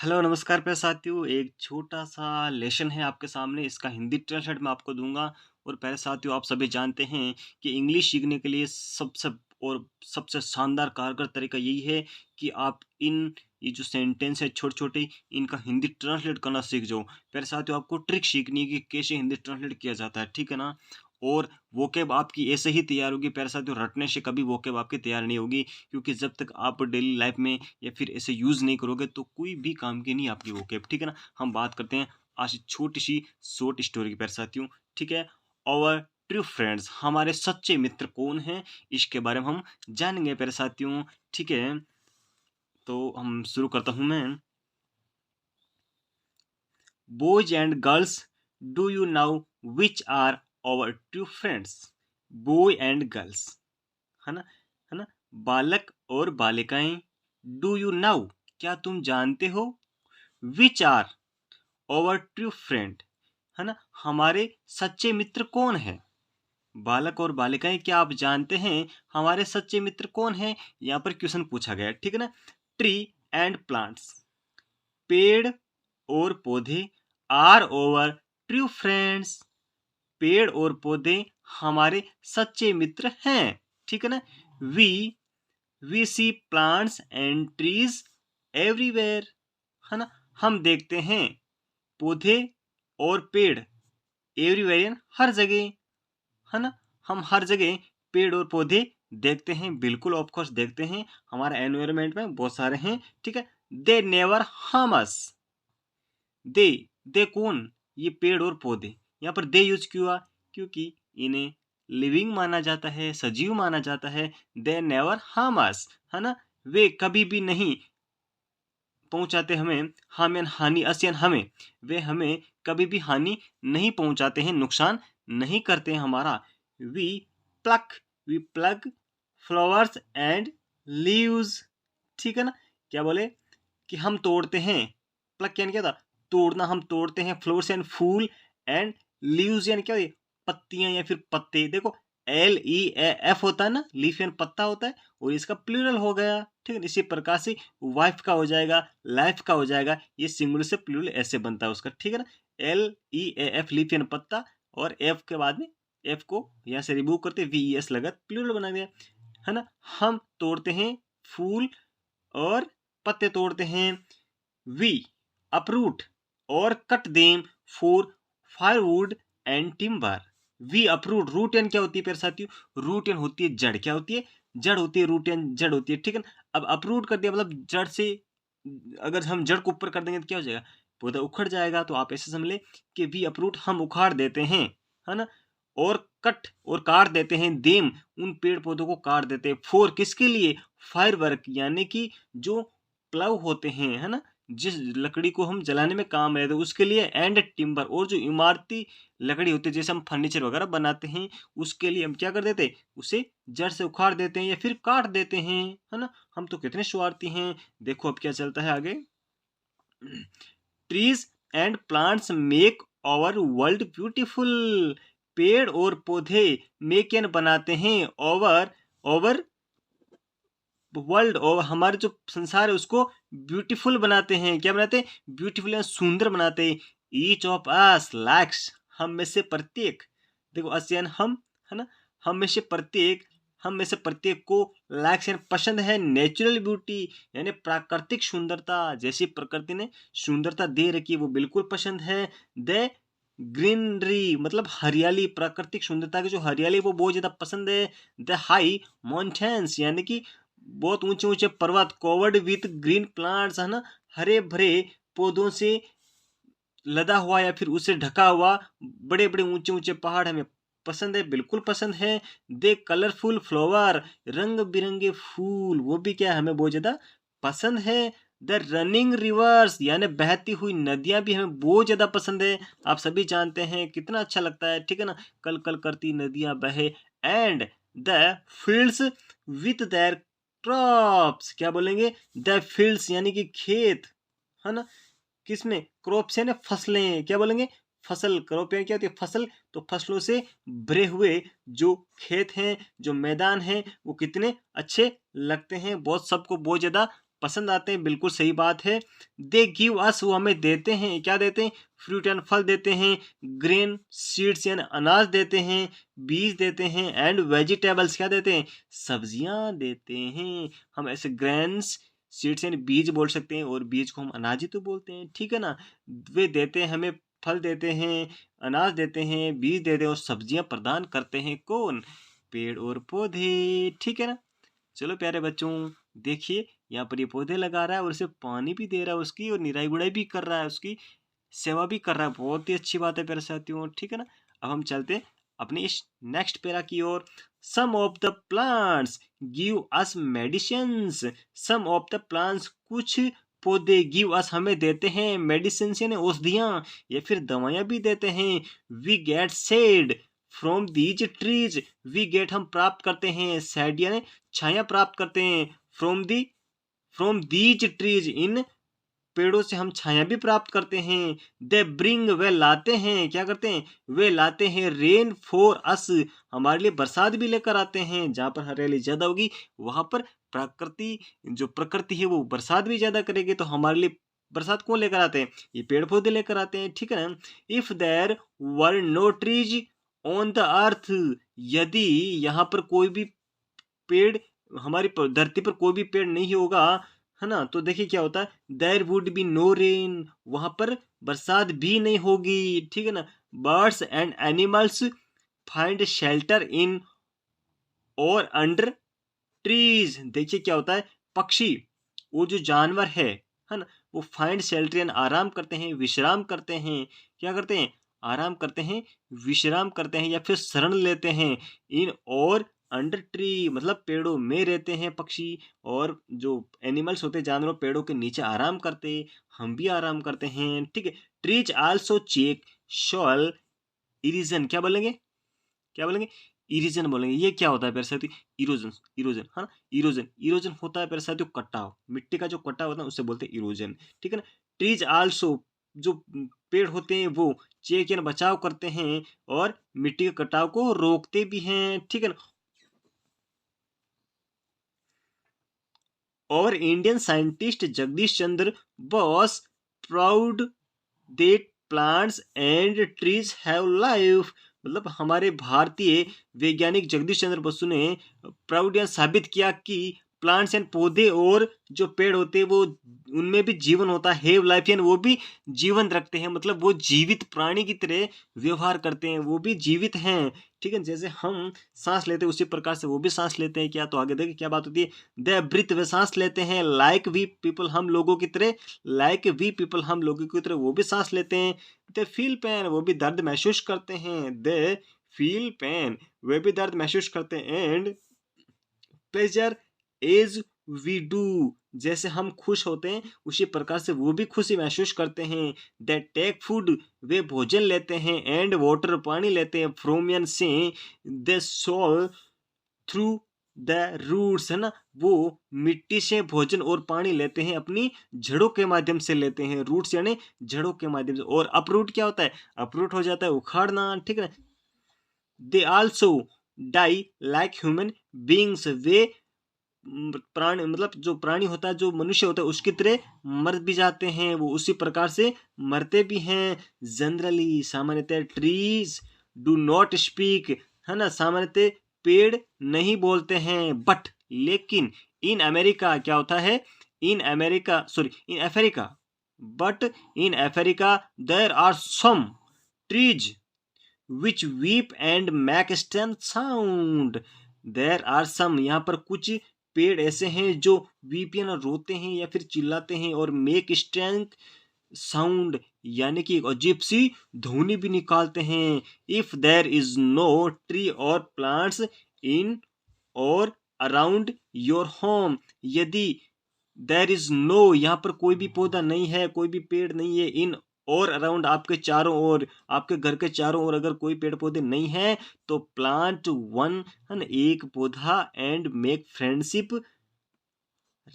Hello नमस्कार प्यारे साथियों, एक छोटा-सा लेसन है आपके सामने, इसका हिंदी ट्रांसलेट मैं आपको दूँगा। और प्यारे साथियों, आप सभी जानते हैं कि इंग्लिश सीखने के लिए सबसे शानदार कारगर तरीका यही है कि आप ये जो सेंटेंस है छोटे-छोटे, इनका हिंदी ट्रांसलेट करना सीख जाओ। प्यारे साथियों, आपको ट्रिक सीखनी है कि कैसे हिंदी ट्रांसलेट किया जाता है, ठीक है ना? और वोकैब आपकी ऐसे ही तैयार होगी प्यारे साथियों, रटने से कभी वोकैब आपकी तैयार नहीं होगी, क्योंकि जब तक आप डेली लाइफ में या फिर ऐसे यूज़ नहीं करोगे तो कोई भी काम की नहीं आपकी वो कैप, ठीक है ना? हम बात करते हैं आज छोटी-सी शॉर्ट स्टोरी की प्यारे साथियों, ठीक है? आवर ट्रू फ्रेंड्स, हमारे सच्चे मित्र कौन हैं? इसके बारे में हम जानेंगे प्यारे साथियों, ठीक है? तो हम शुरू करता हूँ मैं। Boys and girls, do you now which are our true friends? Boy and girls, है ना? है ना? बालक और बालिकाएँ, डू यू नाउ, क्या तुम जानते हो? Which are our true friend, है ना? हमारे सच्चे मित्र कौन है? बालक और बालिकाएं, क्या आप जानते हैं हमारे सच्चे मित्र कौन है? यहाँ पर क्वेश्चन पूछा गया है, ठीक है ना? ट्री एंड प्लांट्स, पेड़ और पौधे आर ओवर ट्रू फ्रेंड्स, पेड़ और पौधे हमारे सच्चे मित्र हैं, ठीक है ना? We we see plants and trees everywhere, है ना? हम देखते हैं पौधे और पेड़ एवरीवेयर, हर जगह, है ना? हम हर जगह पेड़ और पौधे देखते हैं, बिल्कुल ऑफ कोर्स देखते हैं, हमारे एनवायरनमेंट में बहुत सारे हैं, ठीक है? दे नेवर हार्म अस, दे दे कौन? ये पेड़ और पौधे। यहाँ पर दे यूज क्यों हुआ? क्योंकि इन्हें लिविंग माना जाता है, सजीव माना जाता है। दे नेवर हार्म अस, है ना? वे कभी भी नहीं पहुंचाते हमें, हमें हानि, असियन हमें, वे हमें कभी भी हानि नहीं पहुंचाते हैं, नुकसान नहीं करते हैं हमारा। We pluck we plug flowers and leaves, ठीक है ना? क्या बोले कि हम तोड़ते हैं, प्लक यानी क्या था? तोड़ना, हम तोड़ते हैं फ्लावर्स यानी फूल, एंड लीव्स यानी क्या होती है? पत्तियां या फिर पत्ते। देखो, LEAF होता है ना, लीफ यानी पत्ता होता है, और इसका प्लूरल हो गया, ठीक है? इसी प्रकार से वाइफ का हो जाएगा, लाइफ का हो जाएगा, ये सिंगुलर से प्लूरल ऐसे बनता है उसका, ठीक है ना? LEAF, लीफ यानी पत्ता, और एफ के बाद में एफ को यहाँ से रिमूव करते VES लगा, प्लूरल बना दिया, है ना? हम तोड़ते हैं फूल और पत्ते तोड़ते हैं। वी अप्रूट और cut them for firewood and timber. We uproot, root and क्या होती है प्यारे साथियों? रूट एंड होती है जड़, क्या होती है? जड़ होती है, रूट एंड जड़ होती है, ठीक है ना? अब अप्रूट कर दिया मतलब जड़ से, अगर हम जड़ को ऊपर कर देंगे तो क्या हो जाएगा? पौधा उखड़ जाएगा। तो आप ऐसे समझ ले कि वी अप्रूट, हम उखाड़ देते हैं, है ना? और कट और काट देते हैं, देम उन पेड़ पौधों को काट देते हैं, फोर किसके लिए? फायर वर्क, यानी कि जो प्लव होते हैं, है ना? जिस लकड़ी को हम जलाने में काम आए थे उसके लिए, एंड टिम्बर, और जो इमारती लकड़ी होती है जैसे हम फर्नीचर वगैरह बनाते हैं, उसके लिए हम क्या कर देते हैं? उसे जड़ से उखाड़ देते हैं या फिर काट देते हैं, है ना? हम तो कितने स्वार्थी हैं। देखो अब क्या चलता है आगे। Trees and plants make our world beautiful, पेड़ और पौधे मेक एन बनाते हैं ओवर ओवर वर्ल्ड, और हमारे जो संसार है उसको ब्यूटीफुल बनाते हैं। क्या बनाते हैं? ब्यूटीफुल या सुंदर बनाते हैं। ईच ऑफ अस लाइक्स, हम में से प्रत्येक, देखो अस यानी हम, है ना? हम में से प्रत्येक, हम में से प्रत्येक को लाइक्स यानी पसंद है नेचुरल ब्यूटी, यानी प्राकृतिक सुंदरता, जैसी प्रकृति ने सुंदरता दे रखी है वो बिल्कुल पसंद है। द ग्रीनरी मतलब हरियाली, प्राकृतिक सुंदरता की जो हरियाली वो बहुत ज्यादा पसंद है। द हाई माउंटेन्स यानी कि बहुत ऊंचे ऊंचे पर्वत, कवर्ड विथ ग्रीन प्लांट्स, है ना? हरे भरे पौधों से लदा हुआ या फिर उससे ढका हुआ बड़े बड़े ऊंचे ऊंचे पहाड़ हमें पसंद है, बिल्कुल पसंद है। दे कलरफुल फ्लावर, रंग बिरंगे फूल, वो भी क्या है? हमें बहुत ज्यादा पसंद है। द रनिंग रिवर्स यानी बहती हुई नदियां भी हमें बहुत ज्यादा पसंद है। आप सभी जानते हैं कितना अच्छा लगता है, ठीक है ना? कल कल करती नदियां बहे। And the fields with their crops, क्या बोलेंगे? द फील्ड्स यानी कि खेत, है ना? किसमें? क्रॉप्स है ना, फसलें, क्या बोलेंगे? फसल, क्रॉप क्या होती है? फसल। तो फसलों से भरे हुए जो खेत हैं, जो मैदान हैं, वो कितने अच्छे लगते हैं, बहुत सबको बहुत ज्यादा पसंद आते हैं, बिल्कुल सही बात है। दे गिव अस, वो हमें देते हैं, क्या देते हैं? फ्रूट एंड फल देते हैं, ग्रेन सीड्स यानी अनाज देते हैं, बीज देते हैं, एंड वेजिटेबल्स क्या देते हैं? सब्जियां देते हैं। हम ऐसे ग्रेन्स सीड्स यानी बीज बोल सकते हैं, और बीज को हम अनाज ही तो बोलते हैं, ठीक है ना। वे देते हैं हमें, फल देते हैं, अनाज देते हैं, बीज देते हैं, और सब्जियां प्रदान करते हैं कौन? पेड़ और पौधे, ठीक है ना। चलो प्यारे बच्चों, देखिए यहाँ पर ये पौधे लगा रहा है और उसे पानी भी दे रहा है उसकी, और निराई गुड़ाई भी कर रहा है, उसकी सेवा भी कर रहा है। बहुत ही अच्छी बात है प्यारे साथियों, ठीक है ना। अब हम चलते हैं अपनी इस नेक्स्ट पैरा की ओर। Some of the plants give us medicines, some of the plants, कुछ पौधे, गिव अस हमें देते हैं, मेडिसिन यानी औषधियां या फिर दवाइयां भी देते हैं। We get shade from these trees, we get हम प्राप्त करते हैं, सेड यानी छाया प्राप्त करते हैं, फ्रॉम दीज ट्रीज इन पेड़ों से हम छाया भी प्राप्त करते हैं। दे ब्रिंग, वे लाते हैं, क्या करते हैं? वे लाते हैं, रेन फॉर अस, हमारे लिए बरसात भी लेकर आते हैं। जहाँ पर हरियाली ज्यादा होगी वहां पर प्रकृति है वो बरसात भी ज्यादा करेगी, तो हमारे लिए बरसात कौन लेकर आते हैं? ये पेड़ पौधे लेकर आते हैं, ठीक है ना। If there were no trees on the earth, यदि यहाँ पर कोई भी पेड़, हमारी धरती पर कोई भी पेड़ नहीं होगा, है ना, तो देखिए क्या होता है, there would be no rain, वहां पर बरसात भी नहीं होगी, ठीक है ना। Birds and animals find shelter in और अंडर ट्रीज, देखिए क्या होता है, पक्षी, वो जो जानवर है ना, वो फाइंड शेल्टर यानी आराम करते हैं, विश्राम करते हैं, क्या करते हैं? आराम करते हैं, विश्राम करते हैं, या फिर शरण लेते हैं, इन और अंडर ट्री, मतलब पेड़ों में रहते हैं पक्षी, और जो एनिमल्स होते हैं जानवर, पेड़ों के नीचे आराम करते, हम भी आराम करते हैं, ठीक है। ट्रीज आल्सो चेक शॉल इरिजन, क्या बोलेंगे? क्या बोलेंगे? इरोजन बोलेंगे। ये क्या होता है प्यारे साथियों? इरोजन, इरोजन है ना, इरोजन, इरोजन होता है प्यारे साथियों कटाव, मिट्टी का जो कटाव होता है उसे बोलते हैं इरोजन, ठीक है ना। ट्रीज आल्सो, जो पेड़ होते हैं वो चेक यानी बचाव करते हैं, और मिट्टी के कटाव को रोकते भी हैं, ठीक है ना। और Indian scientist Jagdish Chandra Bose proud that plants and trees have life, मतलब हमारे भारतीय वैज्ञानिक जगदीश चंद्र बसु ने प्राउड या साबित किया कि प्लांट्स एंड पौधे और जो पेड़ होते हैं वो, उनमें भी जीवन होता है, हैव लाइफ यानी वो भी जीवन रखते हैं, मतलब वो जीवित प्राणी की तरह व्यवहार करते हैं, वो भी जीवित हैं, ठीक है। जैसे हम सांस लेते हैं उसी प्रकार से वो भी सांस लेते हैं, क्या? तो आगे देखिए क्या बात होती है। दे ब्रीथ, वे सांस लेते हैं, लाइक वी पीपल, हम लोगों की तरह, लाइक वी पीपल, हम लोगों की तरह वो भी सांस लेते हैं। दे फील पेन, वो भी दर्द महसूस करते हैं, दे फील पेन, वे भी दर्द महसूस करते हैं। And pleasure as we do, जैसे हम खुश होते हैं उसी प्रकार से वो भी खुशी महसूस करते हैं। दे टेक फूड, वे भोजन लेते हैं, एंड वाटर, पानी लेते हैं, फ्रॉम यानी से, दे सोल थ्रू द रूट्स, है ना, वो मिट्टी से भोजन और पानी लेते हैं, अपनी जड़ों के माध्यम से लेते हैं, रूट्स यानी जड़ों के माध्यम से। और अपरूट क्या होता है? अपरूट हो जाता है उखाड़ना, ठीक है ना। They also die like human beings, वे प्राणी, मतलब जो प्राणी होता है, जो मनुष्य होता है उसकी तरह मर भी जाते हैं, वो उसी प्रकार से मरते भी हैं। जनरली, सामान्यतः, ट्रीज डू नॉट स्पीक, है ना, सामान्यतः पेड़ नहीं बोलते हैं, बट, लेकिन, इन अमेरिका क्या होता है? In America, sorry, in Africa, but in Africa there are some trees which weep and make strange sound, there are some, यहाँ पर कुछ पेड़ ऐसे हैं जो वीप यानी रोते हैं या फिर चिल्लाते हैं, और मेक स्टैंक साउंड यानी कि एक अजीब सी ध्वनि भी निकालते हैं। If there is no tree और प्लांट्स इन और अराउंड योर होम, यदि देर इज नो, यहाँ पर कोई भी पौधा नहीं है, कोई भी पेड़ नहीं है, इन और अराउंड, आपके चारों ओर, आपके घर के चारों ओर अगर कोई पेड़ पौधे नहीं है, तो प्लांट वन, है ना, एक पौधा, and make friendship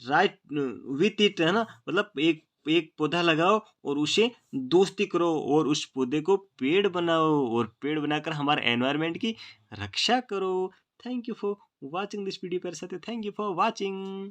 right with it, है ना, मतलब एक एक पौधा लगाओ और उसे दोस्ती करो, और उस पौधे को पेड़ बनाओ, और पेड़ बनाकर हमारे एनवायरनमेंट की रक्षा करो। Thank you for watching this video, मेरे साथ, थैंक यू फॉर वाचिंग।